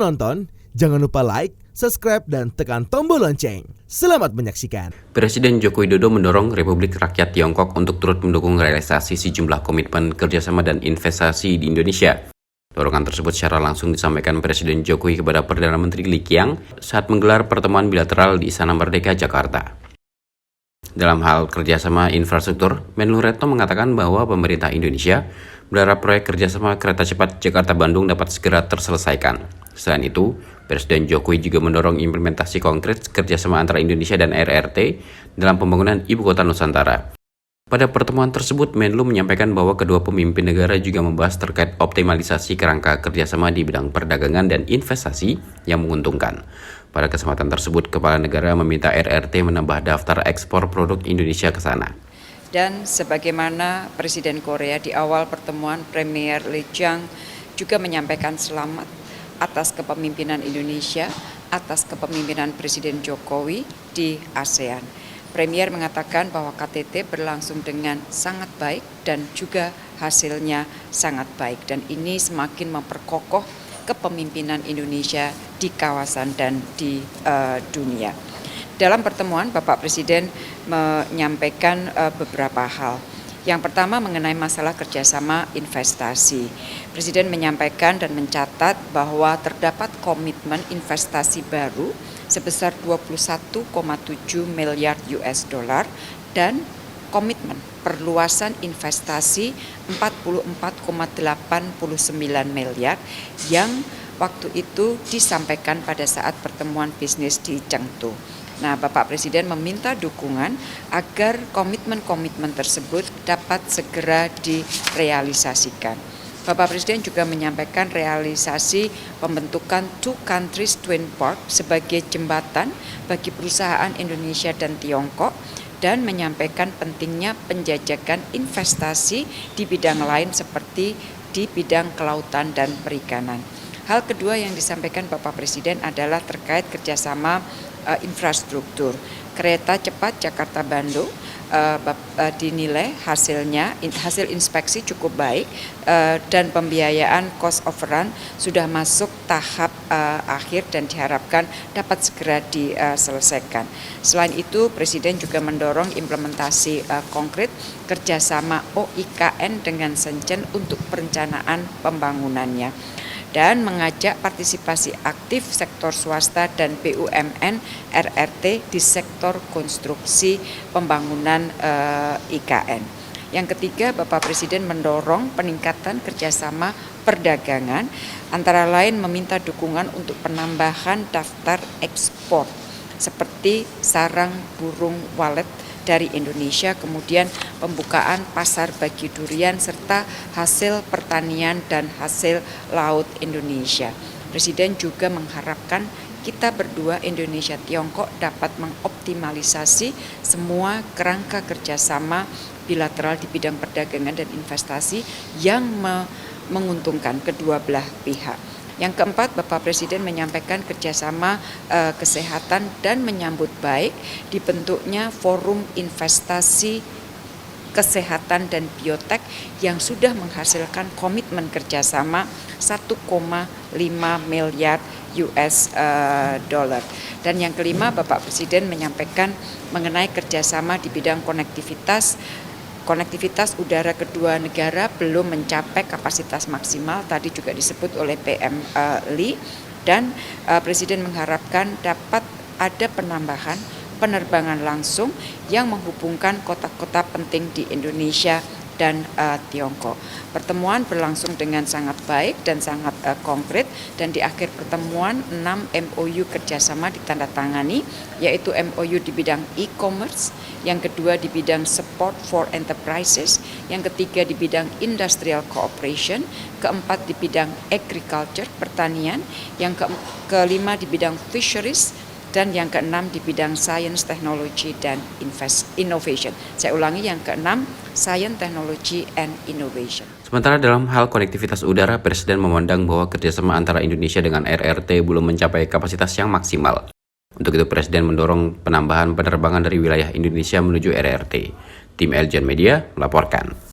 menonton, jangan lupa like, subscribe, dan tekan tombol lonceng. Selamat menyaksikan. Presiden Joko Widodo mendorong Republik Rakyat Tiongkok untuk turut mendukung realisasi sejumlah komitmen kerjasama dan investasi di Indonesia. Dorongan tersebut secara langsung disampaikan Presiden Jokowi kepada Perdana Menteri Li Qiang saat menggelar pertemuan bilateral di Istana Merdeka, Jakarta. Dalam hal kerjasama infrastruktur, Menlu Retno mengatakan bahwa pemerintah Indonesia berharap proyek kerjasama kereta cepat Jakarta-Bandung dapat segera terselesaikan. Selain itu, Presiden Jokowi juga mendorong implementasi konkret kerjasama antara Indonesia dan RRT dalam pembangunan Ibu Kota Nusantara. Pada pertemuan tersebut, Menlu menyampaikan bahwa kedua pemimpin negara juga membahas terkait optimalisasi kerangka kerjasama di bidang perdagangan dan investasi yang menguntungkan. Pada kesempatan tersebut, Kepala Negara meminta RRT menambah daftar ekspor produk Indonesia ke sana. Dan sebagaimana Presiden Korea di awal pertemuan, Premier Lee Qiang juga menyampaikan selamat atas kepemimpinan Indonesia, atas kepemimpinan Presiden Jokowi di ASEAN. Premier mengatakan bahwa KTT berlangsung dengan sangat baik dan juga hasilnya sangat baik. Dan ini semakin memperkokoh kepemimpinan Indonesia di kawasan dan di dunia. Dalam pertemuan, Bapak Presiden menyampaikan beberapa hal. Yang pertama mengenai masalah kerjasama investasi. Presiden menyampaikan dan mencatat bahwa terdapat komitmen investasi baru sebesar 21,7 miliar US dollar dan komitmen perluasan investasi 44,89 miliar yang waktu itu disampaikan pada saat pertemuan bisnis di Chengdu. Nah, Bapak Presiden meminta dukungan agar komitmen-komitmen tersebut dapat segera direalisasikan. Bapak Presiden juga menyampaikan realisasi pembentukan Two Countries Twin Port sebagai jembatan bagi perusahaan Indonesia dan Tiongkok dan menyampaikan pentingnya penjajakan investasi di bidang lain seperti di bidang kelautan dan perikanan. Hal kedua yang disampaikan Bapak Presiden adalah terkait kerjasama infrastruktur. Kereta cepat Jakarta-Bandung dinilai hasil inspeksi cukup baik dan pembiayaan cost overrun sudah masuk tahap akhir dan diharapkan dapat segera diselesaikan. Selain itu, Presiden juga mendorong implementasi konkret kerjasama OIKN dengan Shenzhen untuk perencanaan pembangunannya dan mengajak partisipasi aktif sektor swasta dan BUMN RRT di sektor konstruksi pembangunan IKN. Yang ketiga, Bapak Presiden mendorong peningkatan kerjasama perdagangan, antara lain meminta dukungan untuk penambahan daftar ekspor seperti sarang burung walet dari Indonesia, kemudian pembukaan pasar bagi durian serta hasil pertanian dan hasil laut Indonesia. Presiden juga mengharapkan kita berdua Indonesia Tiongkok dapat mengoptimalisasi semua kerangka kerjasama bilateral di bidang perdagangan dan investasi yang menguntungkan kedua belah pihak. Yang keempat, Bapak Presiden menyampaikan kerjasama kesehatan dan menyambut baik dibentuknya forum investasi kesehatan dan biotek yang sudah menghasilkan komitmen kerjasama 1,5 miliar US dollar. Dan yang kelima, Bapak Presiden menyampaikan mengenai kerjasama di bidang konektivitas udara kedua negara belum mencapai kapasitas maksimal, tadi juga disebut oleh PM Lee, dan Presiden mengharapkan dapat ada penambahan penerbangan langsung yang menghubungkan kota-kota penting di Indonesia dan Tiongkok. Pertemuan berlangsung dengan sangat baik dan sangat konkret, dan di akhir pertemuan 6 MOU kerjasama ditandatangani, yaitu MOU di bidang e-commerce, yang kedua di bidang support for enterprises, yang ketiga di bidang industrial cooperation, keempat di bidang agriculture, pertanian, yang kelima di bidang fisheries, dan yang keenam di bidang science, technology, dan innovation. Saya ulangi, yang keenam, science, technology, and innovation. Sementara dalam hal konektivitas udara, Presiden memandang bahwa kerjasama antara Indonesia dengan RRT belum mencapai kapasitas yang maksimal. Untuk itu, Presiden mendorong penambahan penerbangan dari wilayah Indonesia menuju RRT. Tim Eljon Media melaporkan.